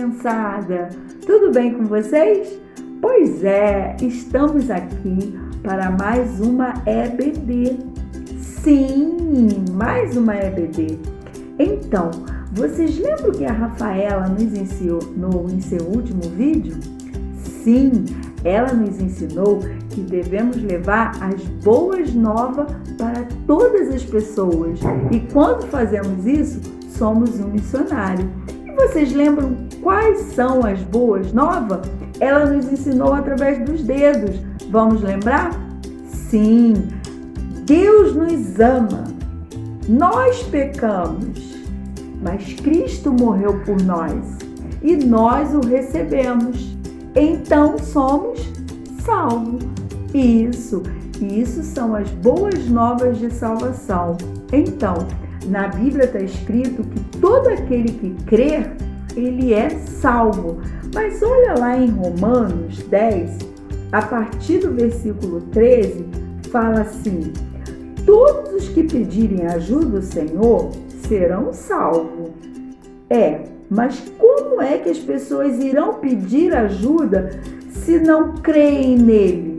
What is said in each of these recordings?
criançada! Tudo bem com vocês? Pois é, estamos aqui para mais uma EBD. Sim, mais uma EBD. Então, vocês lembram que a Rafaela nos ensinou em seu último vídeo? Sim, ela nos ensinou que devemos levar as boas novas para todas as pessoas. E quando fazemos isso, somos um missionário. E vocês lembram quais são as boas novas? Ela nos ensinou através dos dedos. Vamos lembrar? Sim, Deus nos ama. Nós pecamos, mas Cristo morreu por nós e nós o recebemos. Então somos salvos. Isso são as boas novas de salvação. Então, na Bíblia está escrito que todo aquele que crer, ele é salvo. Mas olha lá em Romanos 10, a partir do versículo 13, fala assim: todos os que pedirem ajuda do Senhor serão salvos. Mas como é que as pessoas irão pedir ajuda se não creem nele?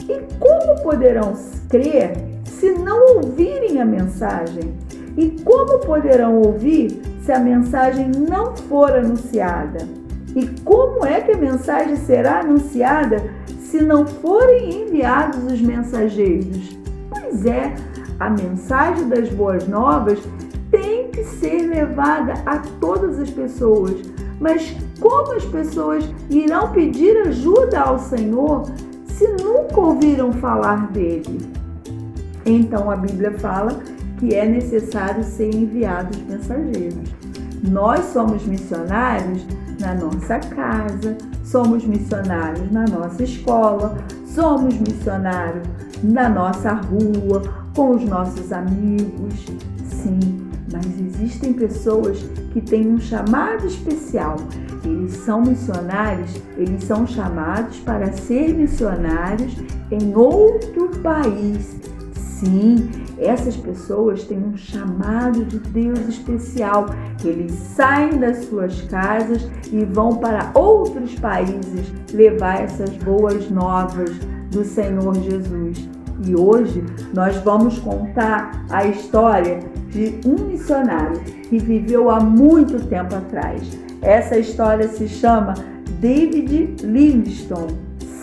E como poderão crer se não ouvirem a mensagem? E como poderão ouvir se a mensagem não for anunciada? E como é que a mensagem será anunciada se não forem enviados os mensageiros? Pois é, a mensagem das boas novas tem que ser levada a todas as pessoas. Mas como as pessoas irão pedir ajuda ao Senhor se nunca ouviram falar dele? Então a Bíblia fala que é necessário ser enviados mensageiros. Nós somos missionários na nossa casa, somos missionários na nossa escola, somos missionários na nossa rua, com os nossos amigos. Sim, mas existem pessoas que têm um chamado especial. Eles são missionários, eles são chamados para ser missionários em outro país. Sim, essas pessoas têm um chamado de Deus especial. Eles saem das suas casas e vão para outros países levar essas boas novas do Senhor Jesus. E hoje nós vamos contar a história de um missionário que viveu há muito tempo atrás. Essa história se chama David Livingstone.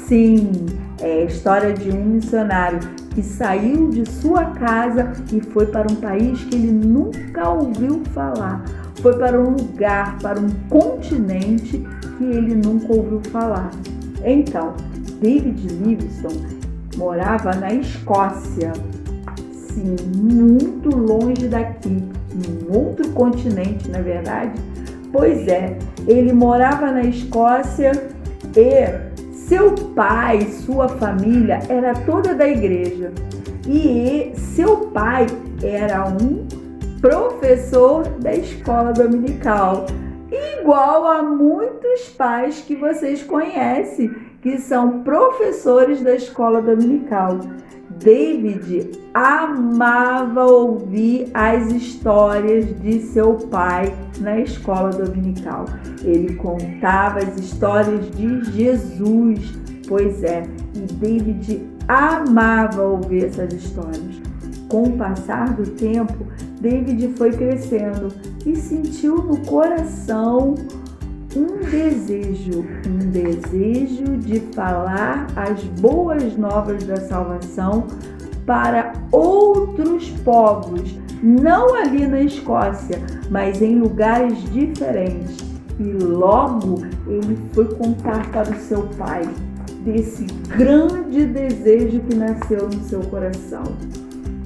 Sim, é a história de um missionário que saiu de sua casa e foi para um país que ele nunca ouviu falar. Foi para um lugar, para um continente que ele nunca ouviu falar. Então, David Livingstone morava na Escócia. Sim, muito longe daqui, em outro continente, na verdade. Pois é, ele morava na Escócia e seu pai, sua família era toda da igreja. E seu pai era um professor da escola dominical, igual a muitos pais que vocês conhecem, que são professores da escola dominical. David amava ouvir as histórias de seu pai na escola dominical. Ele contava as histórias de Jesus. Pois é, e David amava ouvir essas histórias. Com o passar do tempo, David foi crescendo e sentiu no coração um desejo de falar as boas novas da salvação para outros povos, não ali na Escócia, mas em lugares diferentes. E logo ele foi contar para o seu pai desse grande desejo que nasceu no seu coração.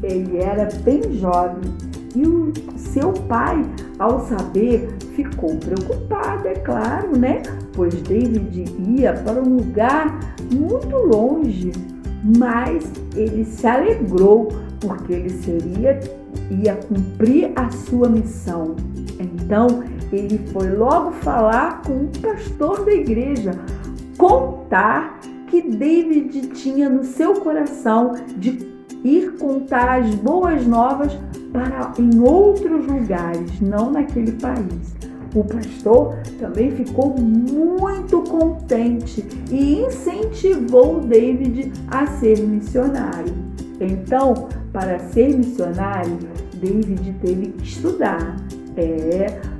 Ele era bem jovem e o seu pai, ao saber, ficou preocupado, é claro, né? Pois David ia para um lugar muito longe, mas ele se alegrou porque ele ia cumprir a sua missão. Então, ele foi logo falar com o pastor da igreja, contar que David tinha no seu coração de ir contar as boas novas em outros lugares, não naquele país. O pastor também ficou muito contente e incentivou David a ser missionário. Então, para ser missionário, David teve que estudar.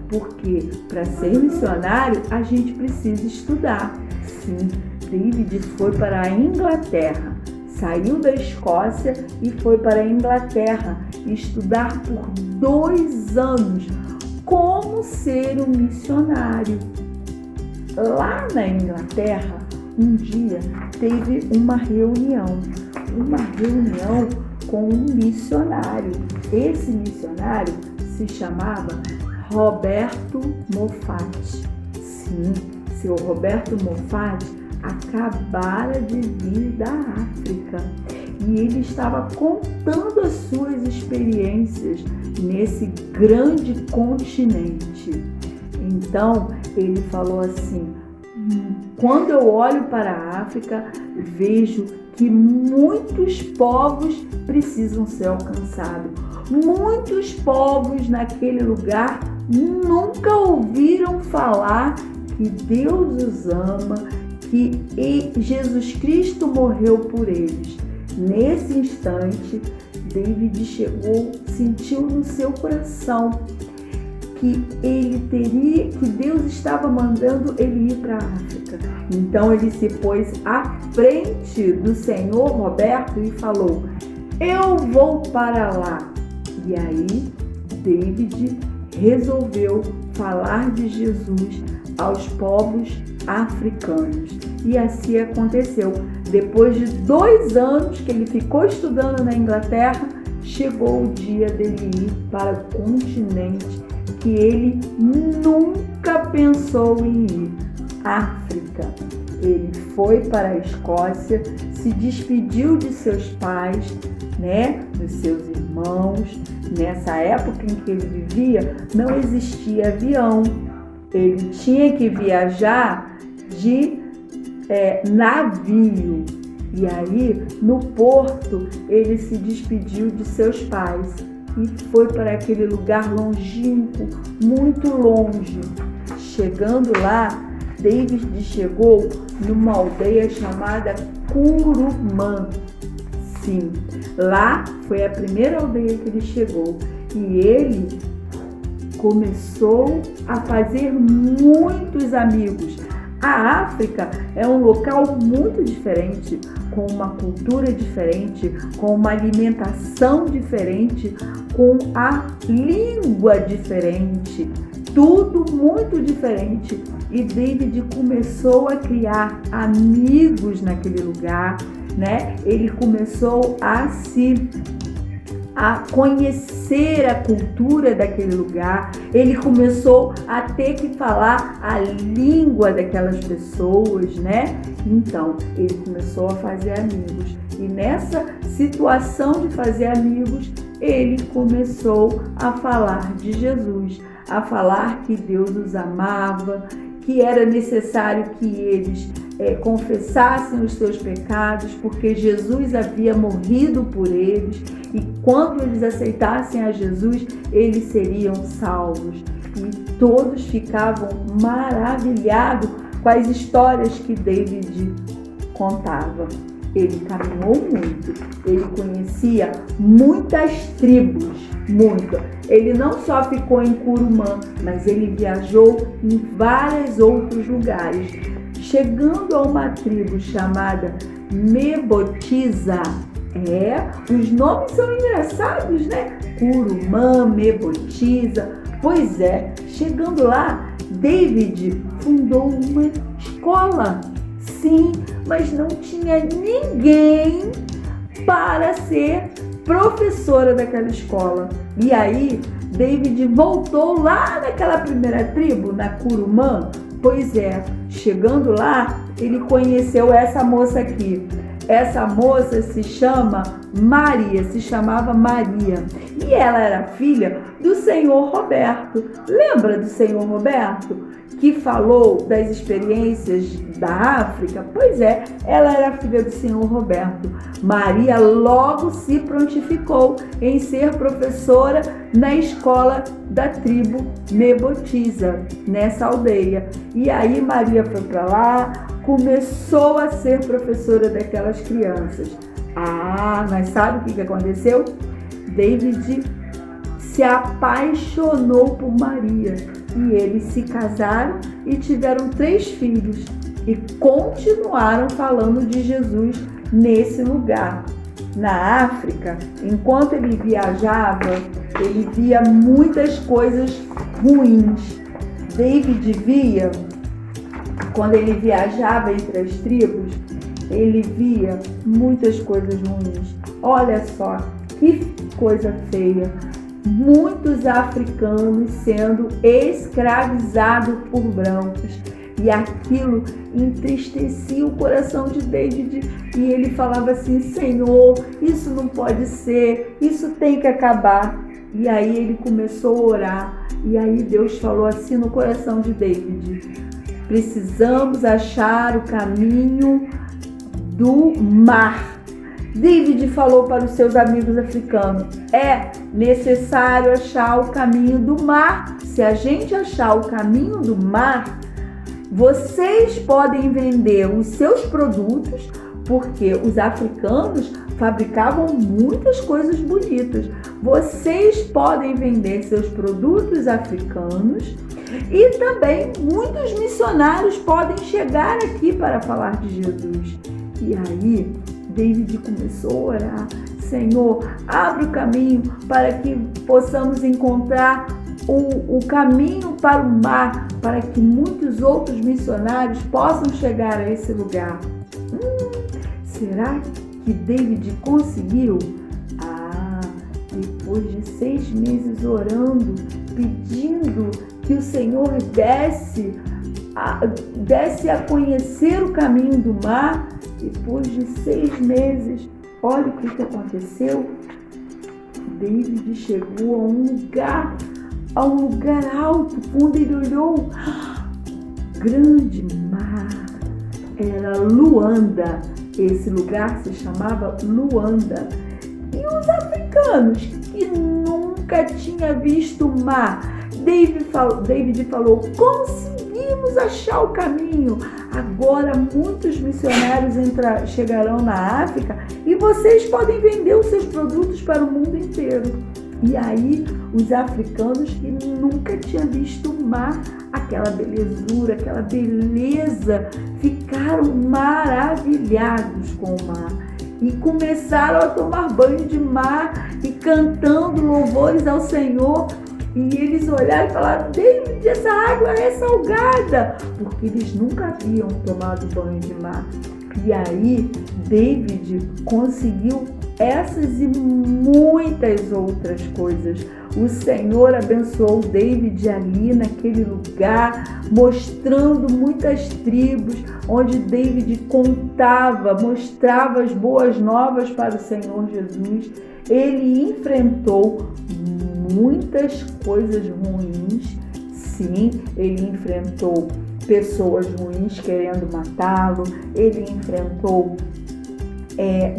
Porque para ser missionário a gente precisa estudar. Sim, David foi para a Inglaterra, saiu da Escócia e foi para a Inglaterra estudar por 2 anos como ser um missionário. Lá na Inglaterra, um dia teve uma reunião com um missionário. Esse missionário se chamava Roberto Moffat. Sim, seu Roberto Moffat acabara de vir da África e ele estava contando as suas experiências nesse grande continente. Então, ele falou assim: quando eu olho para a África, vejo que muitos povos precisam ser alcançados. Muitos povos naquele lugar nunca ouviram falar que Deus os ama, que Jesus Cristo morreu por eles. Nesse instante, David sentiu no seu coração que Deus estava mandando ele ir para a África. Então ele se pôs à frente do senhor Roberto e falou: eu vou para lá. E aí David resolveu falar de Jesus aos povos africanos. E assim aconteceu. Depois de 2 anos que ele ficou estudando na Inglaterra, chegou o dia dele ir para o continente que ele nunca pensou em ir, África. Ele foi para a Escócia, se despediu de seus pais, dos seus irmãos. Nessa época em que ele vivia, não existia avião. Ele tinha que viajar de navio. E aí, no porto, ele se despediu de seus pais e foi para aquele lugar longínquo, muito longe. Chegando lá, David chegou numa aldeia chamada Curumã. Sim, lá foi a primeira aldeia que ele chegou. E ele começou a fazer muitos amigos. A África é um local muito diferente, com uma cultura diferente, com uma alimentação diferente, com a língua diferente, tudo muito diferente. E David começou a criar amigos naquele lugar, Ele começou a conhecer a cultura daquele lugar, ele começou a ter que falar a língua daquelas pessoas, Então, ele começou a fazer amigos. E nessa situação de fazer amigos, ele começou a falar de Jesus, a falar que Deus os amava, que era necessário que eles confessassem os seus pecados, porque Jesus havia morrido por eles, e quando eles aceitassem a Jesus, eles seriam salvos. E todos ficavam maravilhados com as histórias que David contava. Ele caminhou muito, ele conhecia muitas tribos, muito. Ele não só ficou em Curumã, mas ele viajou em vários outros lugares. Chegando a uma tribo chamada Mebotiza, os nomes são engraçados, Curumã, Mebotiza. Pois é, chegando lá, David fundou uma escola. Sim, mas não tinha ninguém para ser professora daquela escola. E aí, David voltou lá naquela primeira tribo, na Curumã. Pois é, chegando lá, ele conheceu essa moça aqui. Essa moça se chamava Maria. E ela era filha do senhor Roberto. Lembra do senhor Roberto? que falou das experiências da África? Pois é, ela era filha do senhor Roberto. Maria logo se prontificou em ser professora na escola da tribo Mebotiza, nessa aldeia. E aí Maria foi para lá, começou a ser professora daquelas crianças. Mas sabe o que aconteceu? David se apaixonou por Maria e eles se casaram e tiveram 3 filhos e continuaram falando de Jesus nesse lugar. Na África, enquanto ele viajava, ele via muitas coisas ruins. David via, quando ele viajava entre as tribos, ele via muitas coisas ruins. Olha só, que coisa feia. Muitos africanos sendo escravizados por brancos. E aquilo entristecia o coração de David. E ele falava assim: Senhor, isso não pode ser, isso tem que acabar. E aí ele começou a orar. E aí Deus falou assim no coração de David: precisamos achar o caminho do mar. David falou para os seus amigos africanos: é necessário achar o caminho do mar. Se a gente achar o caminho do mar, vocês podem vender os seus produtos, porque os africanos fabricavam muitas coisas bonitas. Vocês podem vender seus produtos africanos e também muitos missionários podem chegar aqui para falar de Jesus. E aí David começou a orar: Senhor, abre o caminho para que possamos encontrar o caminho para o mar, para que muitos outros missionários possam chegar a esse lugar. Será que David conseguiu? Depois de 6 meses orando, pedindo que o Senhor desse a conhecer o caminho do mar, depois de 6 meses, olha o que aconteceu. David chegou a um lugar alto. Quando ele olhou, grande mar, era Luanda. Esse lugar se chamava Luanda. E os africanos que nunca tinham visto o mar, David falou: conseguimos achar o caminho. Agora muitos missionários chegarão na África e vocês podem vender os seus produtos para o mundo inteiro. E aí os africanos que nunca tinham visto o mar, aquela belezura, aquela beleza, ficaram maravilhados com o mar. E começaram a tomar banho de mar e cantando louvores ao Senhor. E eles olharam e falaram: David, essa água é salgada, porque eles nunca haviam tomado banho de mar. E aí David conseguiu essas e muitas outras coisas. O Senhor abençoou David ali naquele lugar, mostrando muitas tribos, onde David mostrava as boas novas para o Senhor Jesus. Ele enfrentou muitas coisas ruins. Sim, ele enfrentou pessoas ruins querendo matá-lo, ele enfrentou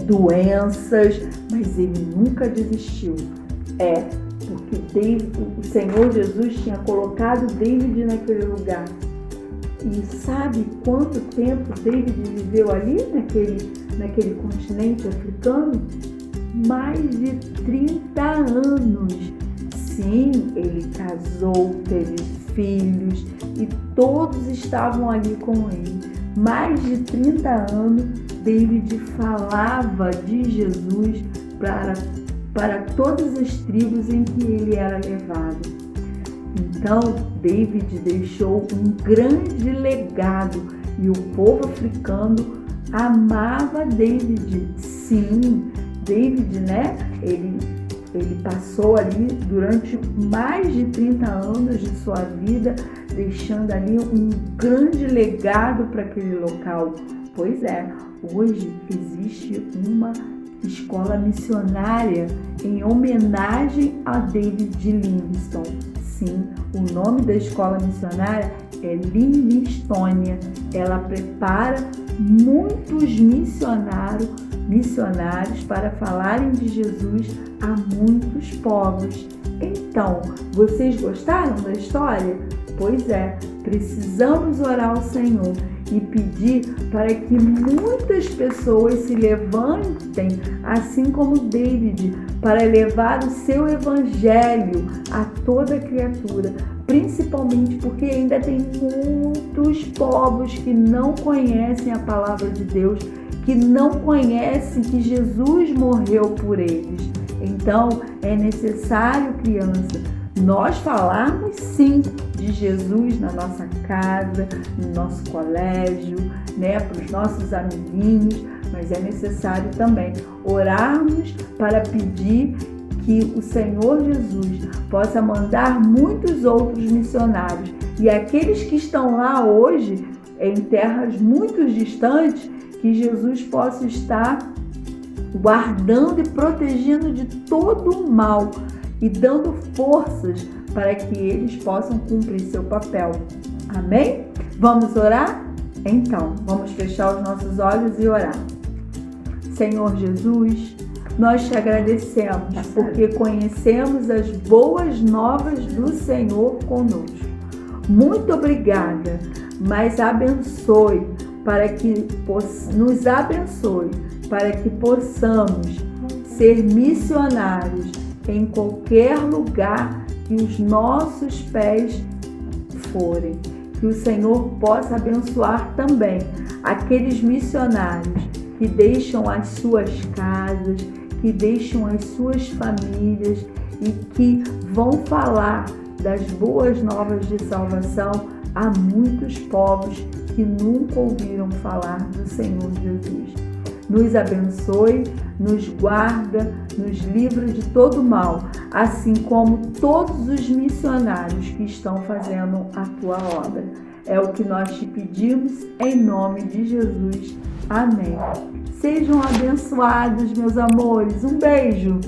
doenças, mas ele nunca desistiu. Porque o Senhor Jesus tinha colocado David naquele lugar. E sabe quanto tempo David viveu ali, naquele continente africano? Mais de 30 anos. Sim, ele casou, teve filhos e todos estavam ali com ele. Mais de 30 anos, David falava de Jesus para todas as tribos em que ele era levado. Então, David deixou um grande legado e o povo africano amava David. Sim, David, ele passou ali durante mais de 30 anos de sua vida, deixando ali um grande legado para aquele local. Pois é, hoje existe uma escola missionária em homenagem a David Livingstone. Sim, o nome da escola missionária é Livingstone. Ela prepara muitos missionários para falarem de Jesus a muitos povos. Então, vocês gostaram da história? Pois é, precisamos orar ao Senhor e pedir para que muitas pessoas se levantem, assim como David, para levar o seu evangelho a toda criatura, principalmente porque ainda tem muitos povos que não conhecem a palavra de Deus, que não conhecem que Jesus morreu por eles. Então, é necessário, criança, nós falarmos sim de Jesus na nossa casa, no nosso colégio, para os nossos amiguinhos, mas é necessário também orarmos para pedir que o Senhor Jesus possa mandar muitos outros missionários e aqueles que estão lá hoje, em terras muito distantes, que Jesus possa estar guardando e protegendo de todo o mal e dando forças para que eles possam cumprir seu papel. Amém? Vamos orar? Então, vamos fechar os nossos olhos e orar. Senhor Jesus, nós te agradecemos porque conhecemos as boas novas do Senhor conosco. Muito obrigada, mas abençoe para que nos abençoe para que possamos ser missionários em qualquer lugar que os nossos pés forem. Que o Senhor possa abençoar também aqueles missionários que deixam as suas casas, que deixam as suas famílias e que vão falar das boas novas de salvação a muitos povos que nunca ouviram falar do Senhor Jesus. Nos abençoe, nos guarda, nos livra de todo mal, assim como todos os missionários que estão fazendo a tua obra. É o que nós te pedimos em nome de Jesus. Amém. Sejam abençoados, meus amores. Um beijo.